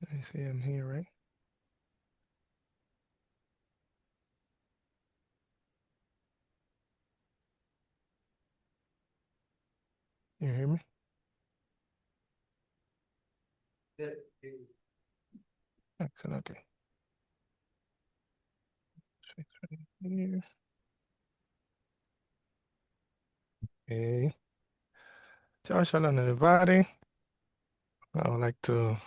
Let me see, I'm here, right? You hear me? Excellent. Okay. Fix right here. Okay. Shalom, everybody. I would like to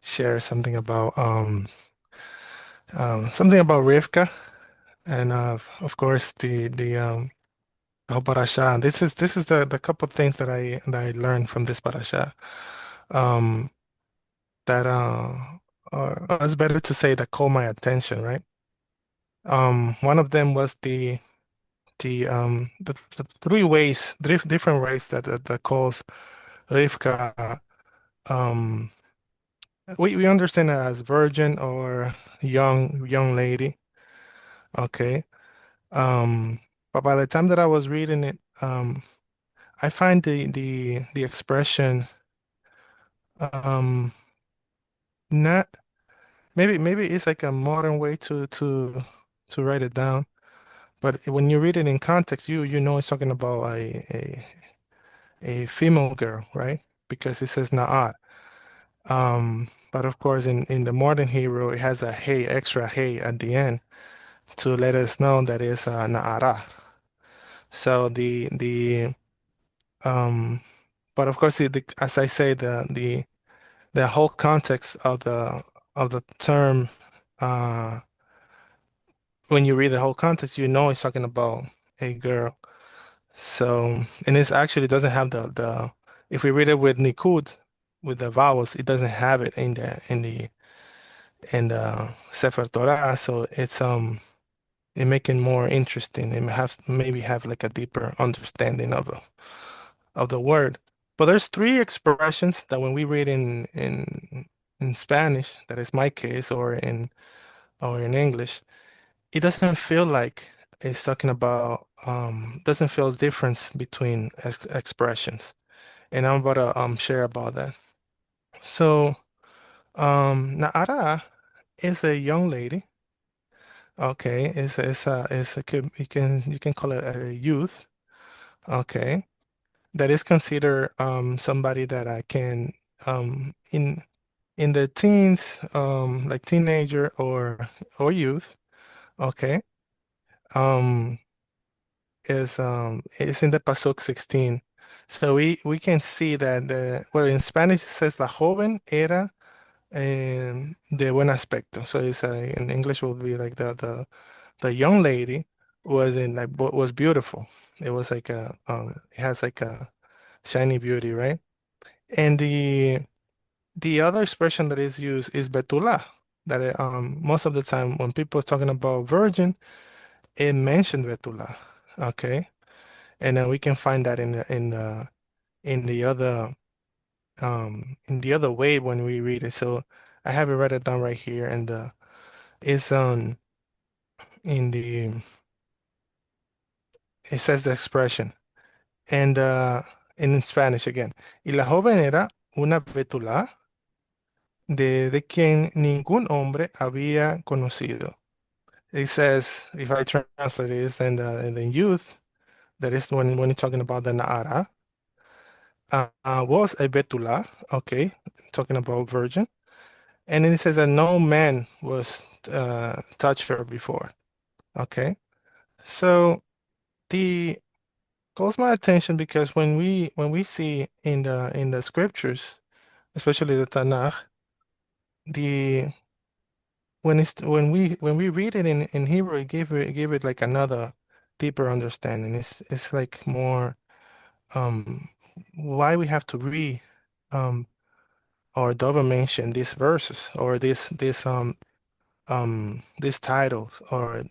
share something about Rivka, and of course the whole parasha. This is the couple things that I learned from this parasha. Um, that or it's better to say that caught my attention, right? One of them was the three ways, different ways that calls Rivka. Um, we understand it as virgin or young lady. Okay. Um, but by the time that I was reading it, I find the expression not maybe it's like a modern way to write it down. But when you read it in context, you know it's talking about a female girl, right? Because it says na'at. But of course, in the modern Hebrew, it has a hey, extra hey at the end to let us know that it's na'ara. So um, but of course, as I say, the whole context of the term, uh, when you read the whole context, you know it's talking about a girl. So, and it's actually doesn't have if we read it with Nikud, with the vowels, it doesn't have it in the Sefer Torah. So it make it more interesting. It has maybe have like a deeper understanding of the word. But there's three expressions that when we read in Spanish, that is my case, or in English, it doesn't feel like it's talking about doesn't feel difference between expressions. And I'm about to share about that. So Naara is a young lady. Okay, you can call it a youth. Okay, that is considered somebody that I can in the teens, like teenager or youth. Okay, um is in the Pasuk 16. So we can see that in Spanish it says la joven era de buen aspecto. So in English would be like the young lady was beautiful. It was like it has like a shiny beauty, right? And the other expression that is used is betula. That most of the time when people are talking about virgin, it mentioned betula. Okay, and then we can find that in the other way when we read it. So I have it written down right here, and it's in the it says the expression. And in Spanish again. Y la joven era una betula de quien ningún hombre había conocido. It says, if I translate this, in the youth, that is when you're talking about the Na'ara, was a betula, okay, talking about virgin. And then it says that no man was touched her before, okay. So the calls my attention because when we see in the scriptures, especially the Tanakh, the when we read it in Hebrew, it give it like another deeper understanding. It's like more um why we have to read um or double mention these verses or these titles or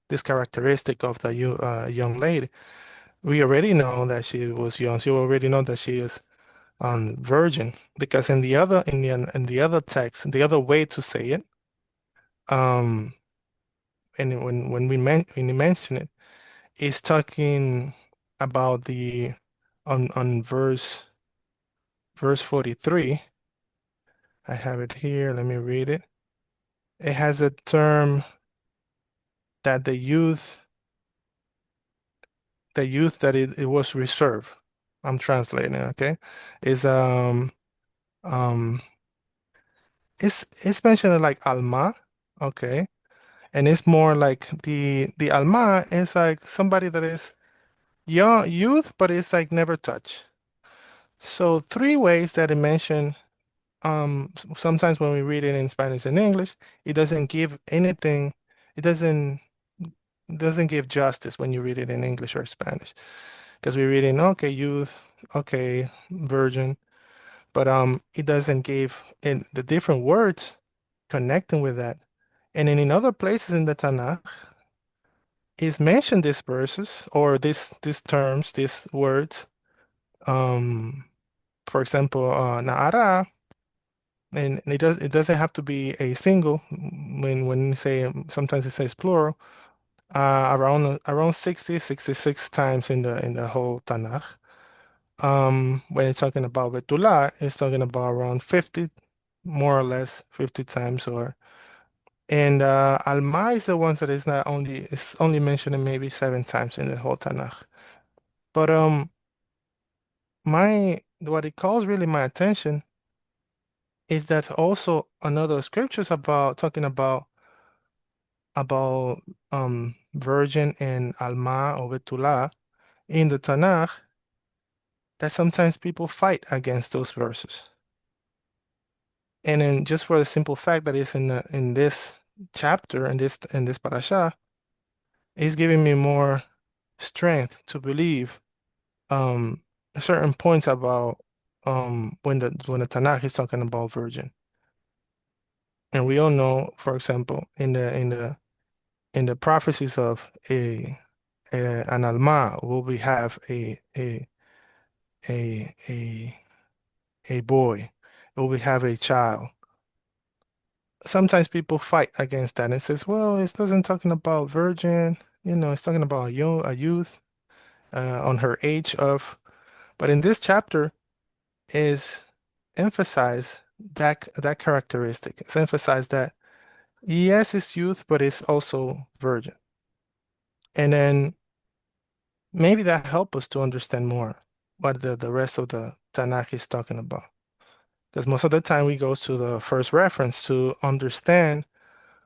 this characteristic of the young lady. We already know that she was young. So you already know that she is virgin because in the other text, the other way to say it, um, and when you mention it, it's talking about the on verse 43. I have it here. Let me read it. It has a term that the youth that it was reserved. I'm translating, okay? Is um it's mentioned like alma, okay? And it's more like the alma is like somebody that is young youth, but it's like never touched. So three ways that it mentioned. Sometimes when we read it in Spanish and English, it doesn't give anything. It doesn't give justice when you read it in English or Spanish, because we read in okay youth, okay virgin, but it doesn't give in the different words connecting with that. And then in other places in the Tanakh, is mentioned these verses or these terms, these words. Um, for example, Na'ara, and it doesn't have to be a single. When you say sometimes it says plural. Around 60, 66 times in the whole Tanakh. When it's talking about Betula, it's talking about around 50, more or less 50 times or and Alma is the one that is not only it's only mentioned maybe 7 times in the whole Tanakh. But my what it calls really my attention is that also another scriptures about talking about virgin and Alma or Betula in the Tanakh that sometimes people fight against those verses. And then just for the simple fact that it's in this chapter in this parasha, it's giving me more strength to believe um certain points about when the Tanakh is talking about virgin. And we all know, for example, in the prophecies of an alma, will we have a a a boy, will we have a child? Sometimes people fight against that and says, well, it doesn't talking about virgin, it's talking about a youth on her age of, but in this chapter is emphasize that characteristic. It's emphasized that yes, it's youth, but it's also virgin. And then maybe that help us to understand more what the rest of the Tanakh is talking about. Because most of the time we go to the first reference to understand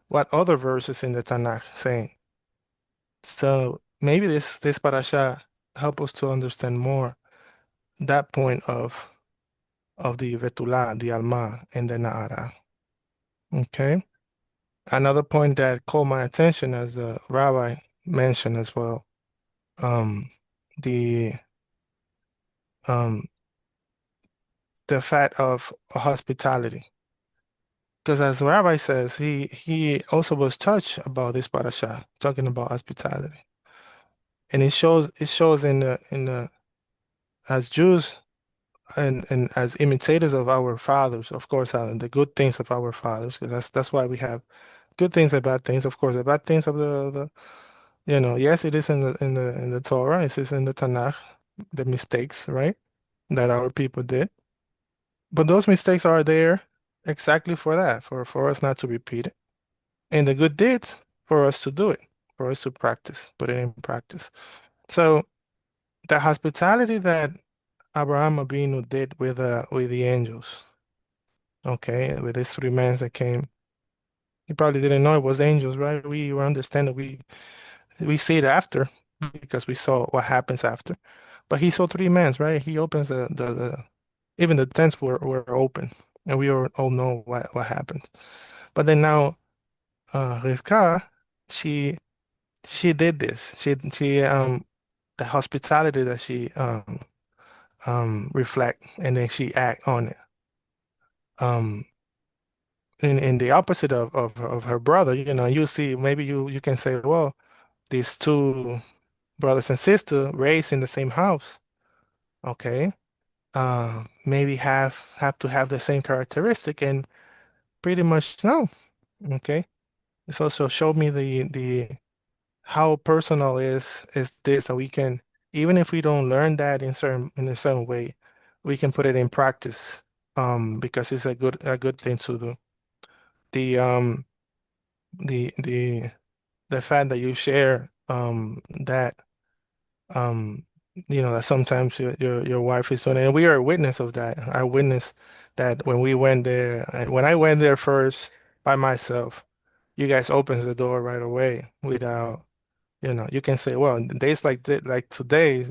what other verses in the Tanakh saying. So maybe this parasha help us to understand more that point of the Vetula, the Alma, and the Na'ara. Okay. Another point that caught my attention, as the rabbi mentioned as well, um, the um, the fact of hospitality. Because as the rabbi says, he also was touched about this parasha, talking about hospitality, and it shows in the as Jews and as imitators of our fathers, of course, the good things of our fathers, because that's why we have good things and bad things. Of course, the bad things of the yes, it is in the Torah, it is in the Tanakh, the mistakes, right, that our people did. But those mistakes are there exactly for that, for us not to repeat it. And the good deeds for us to do it, for us to practice, put it in practice. So the hospitality that Abraham Abinu did with the angels, okay, with these three men that came. He probably didn't know it was angels, right? We understand that we see it after because we saw what happens after. But he saw three men, right? He opens the even the tents were open, and we all know what happened. But then now, Rivka, she she did this. She the hospitality that she reflect, and then she act on it. Um, in the opposite of her brother, you see maybe you can say, well, these two brothers and sisters raised in the same house, okay, maybe have to have the same characteristic, and pretty much no, okay. It's also showed me the how personal is this that we can, even if we don't learn that in a certain way, we can put it in practice because it's a good thing to do. The um the the fact that you share that um that sometimes your wife is doing it, and we are a witness of that. I witnessed that when we went there, and when I went there first by myself, you guys opens the door right away without, you can say, well, days like today,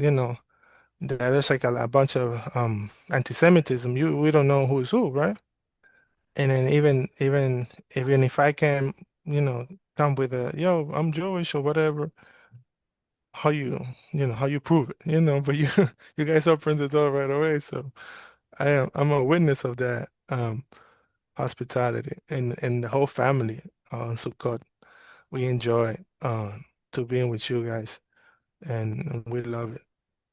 there's like a bunch of anti-Semitism. We don't know who's who, right? And then even if I can, you know, come with a, yo, I'm Jewish or whatever, how you prove it, but you guys open the door right away. So I'm a witness of that hospitality, and the whole family on Sukkot. We enjoy to being with you guys, and we love it.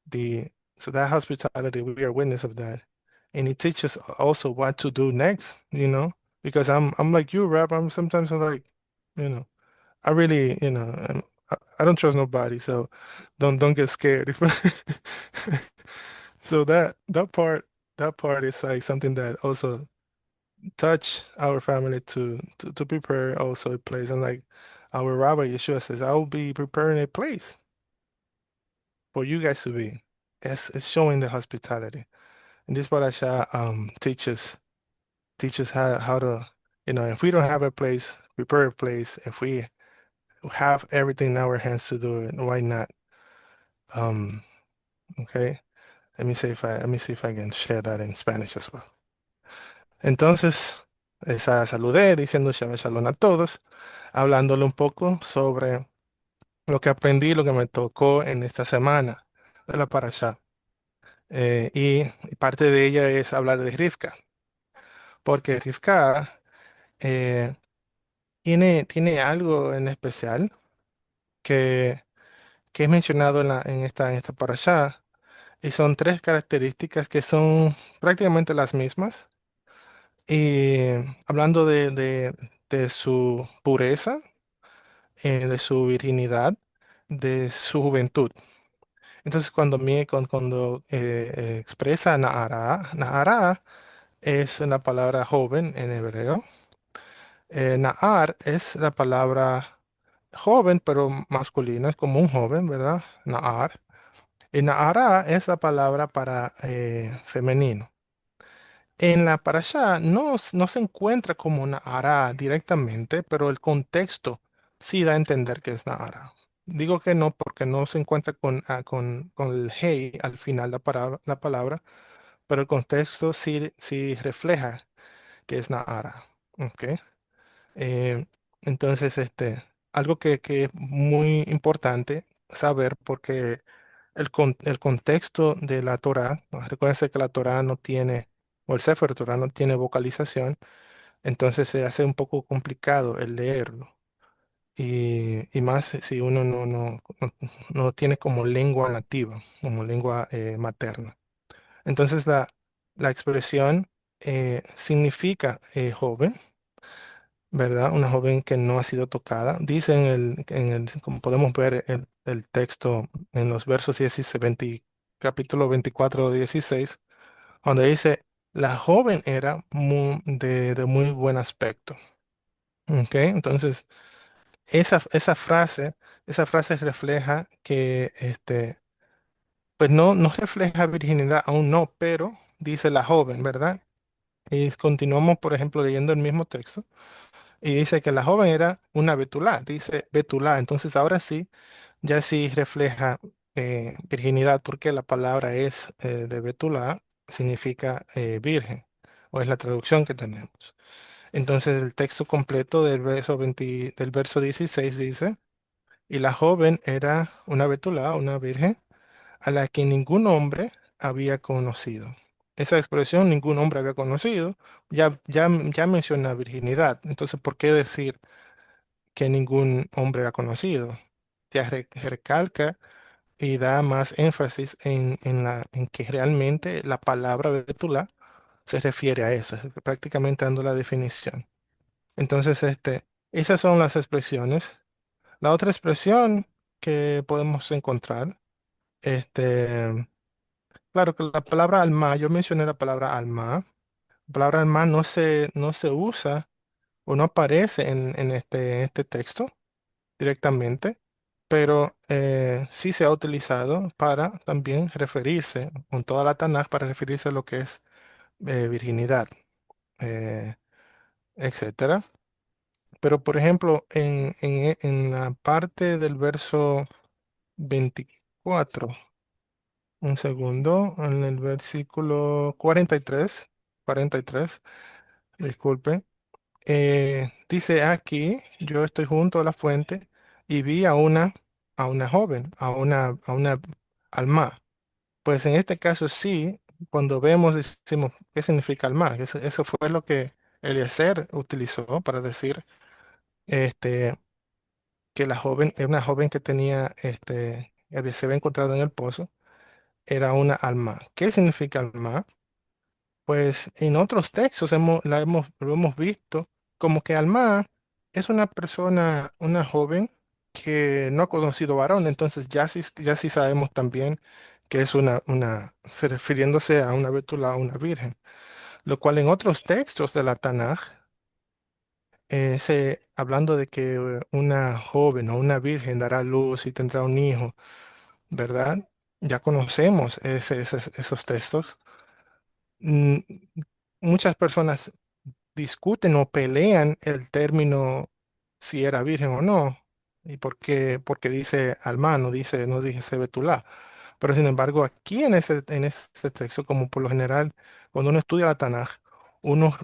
The So that hospitality, we are witness of that. And it teaches also what to do next, because I'm like you, Rap. I'm like, you know, I really, I don't trust nobody, so don't get scared. So that part is like something that also touch our family to prepare also a place. And like our Rabbi Yeshua says, I will be preparing a place for you guys to be. It's showing the hospitality. And this parasha teaches how to, if we don't have a place, prepare a place. If we have everything in our hands to do it, why not? Um, okay. Let me see if I can share that in Spanish as well. Entonces, esa saludé diciendo Shabbat Shalom a todos, hablándole un poco sobre lo que aprendí, lo que me tocó en esta semana de la parasha. Y parte de ella es hablar de Rivka, porque Rivka eh, tiene algo en especial que, que es mencionado en esta parashá, y son tres características que son prácticamente las mismas. Y hablando de su pureza, de su virginidad, de su juventud. Entonces, cuando expresa Nahara, Nahara es la palabra joven en hebreo. Nahar es la palabra joven, pero masculina, es como un joven, ¿verdad? Nahar. Y Nahara es la palabra para femenino. En la parashá no se encuentra como Nahara directamente, pero el contexto sí da a entender que es Nahara. Digo que no porque no se encuentra con el hey al final la palabra, pero el contexto sí refleja que es Nahara. ¿Ok? Eh, entonces, algo que es muy importante saber, porque el contexto de la Torah, ¿no? Recuérdense que la Torah no tiene, o el Sefer Torah no tiene vocalización, entonces se hace un poco complicado el leerlo. Y más si uno no tiene como lengua nativa, como lengua materna. Entonces la expresión significa joven, ¿verdad? Una joven que no ha sido tocada. Dice como podemos ver el texto en los versos 16, capítulo 24, 16, donde dice, la joven era de muy buen aspecto. ¿Ok? Entonces, esa frase refleja que, pues no refleja virginidad, aún no, pero dice la joven, ¿verdad? Y continuamos, por ejemplo, leyendo el mismo texto. Y dice que la joven era una betulá, dice betulá. Entonces ahora sí, ya sí refleja virginidad, porque la palabra es de betulá, significa virgen, o es la traducción que tenemos. Entonces el texto completo del verso 16 dice, y la joven era una betulá, una virgen, a la que ningún hombre había conocido. Esa expresión, ningún hombre había conocido, ya menciona virginidad. Entonces, ¿por qué decir que ningún hombre ha conocido? Ya recalca y da más énfasis en que realmente la palabra betulá se refiere a eso, es prácticamente dando la definición. Entonces, esas son las expresiones. La otra expresión que podemos encontrar, claro que la palabra alma, yo mencioné la palabra alma, palabra alma no se usa o no aparece en este texto directamente, pero sí se ha utilizado para también referirse, con toda la Tanaj, para referirse a lo que es virginidad, eh, etcétera. Pero, por ejemplo, en la parte del verso 24, un segundo, en el versículo 43, disculpe, dice aquí, yo estoy junto a la fuente y vi a una joven, a una alma. Pues en este caso sí, cuando vemos, decimos, ¿qué significa alma? Eso fue lo que Eliezer utilizó para decir este, que la joven, era una joven que tenía, se había encontrado en el pozo, era una alma. ¿Qué significa alma? Pues en otros textos lo hemos visto como que alma es una persona, una joven que no ha conocido varón, entonces ya sí sabemos también que es refiriéndose a una betula, a una virgen, lo cual en otros textos de la Tanaj, hablando de que una joven o una virgen dará luz y tendrá un hijo, ¿verdad? Ya conocemos esos textos. Mm, Muchas personas discuten o pelean el término si era virgen o no. ¿Y por qué? Porque dice alma, no dice betulá. Pero sin embargo, aquí en ese texto, como por lo general, cuando uno estudia la Tanaj, uno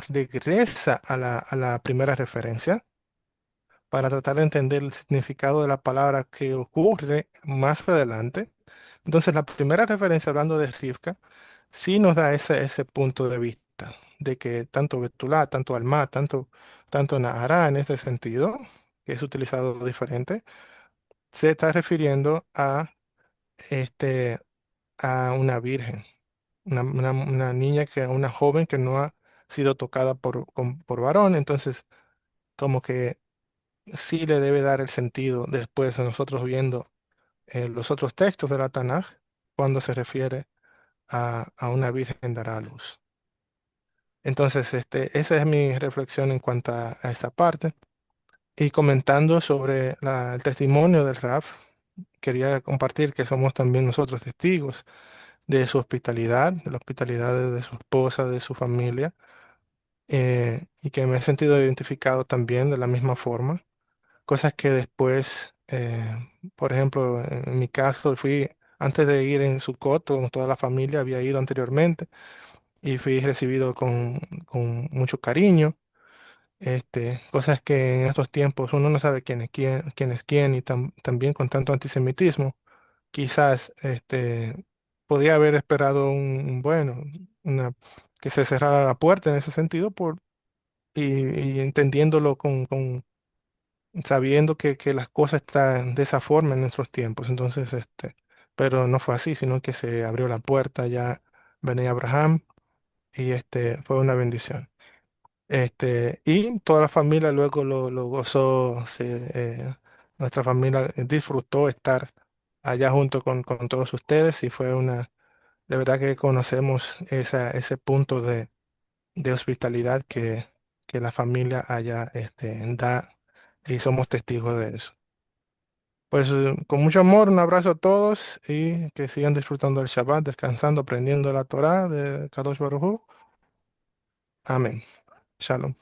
regresa a la primera referencia para tratar de entender el significado de la palabra que ocurre más adelante. Entonces, la primera referencia hablando de Rivka sí nos da ese punto de vista, de que tanto Betulá, tanto Alma, tanto Nahará en este sentido, que es utilizado diferente, se está refiriendo este, a una virgen, una niña, una joven que no ha sido tocada por varón. Entonces, como que sí le debe dar el sentido después a nosotros viendo los otros textos de la Tanaj cuando se refiere a una virgen dará a luz. Entonces, esa es mi reflexión en cuanto a esta parte. Y comentando sobre el testimonio del Raf, quería compartir que somos también nosotros testigos de su hospitalidad, de la hospitalidad de su esposa, de su familia, y que me he sentido identificado también de la misma forma. Cosas que después, por ejemplo, en mi caso, antes de ir en Sukkot con toda la familia, había ido anteriormente y fui recibido con mucho cariño. Cosas que en estos tiempos uno no sabe quién es quién, y también con tanto antisemitismo, quizás podía haber esperado bueno, una, que se cerrara la puerta en ese sentido y entendiéndolo sabiendo que las cosas están de esa forma en nuestros tiempos. Entonces, pero no fue así, sino que se abrió la puerta ya, Benei Avraham, y fue una bendición. Y toda la familia luego lo gozó, nuestra familia disfrutó estar allá junto con todos ustedes, y de verdad que conocemos ese punto de hospitalidad que la allá da, y somos testigos de eso. Pues con mucho amor, un abrazo a todos y que sigan disfrutando del Shabbat, descansando, aprendiendo la Torah de Kadosh Baruj Hu. Amén. Shalom.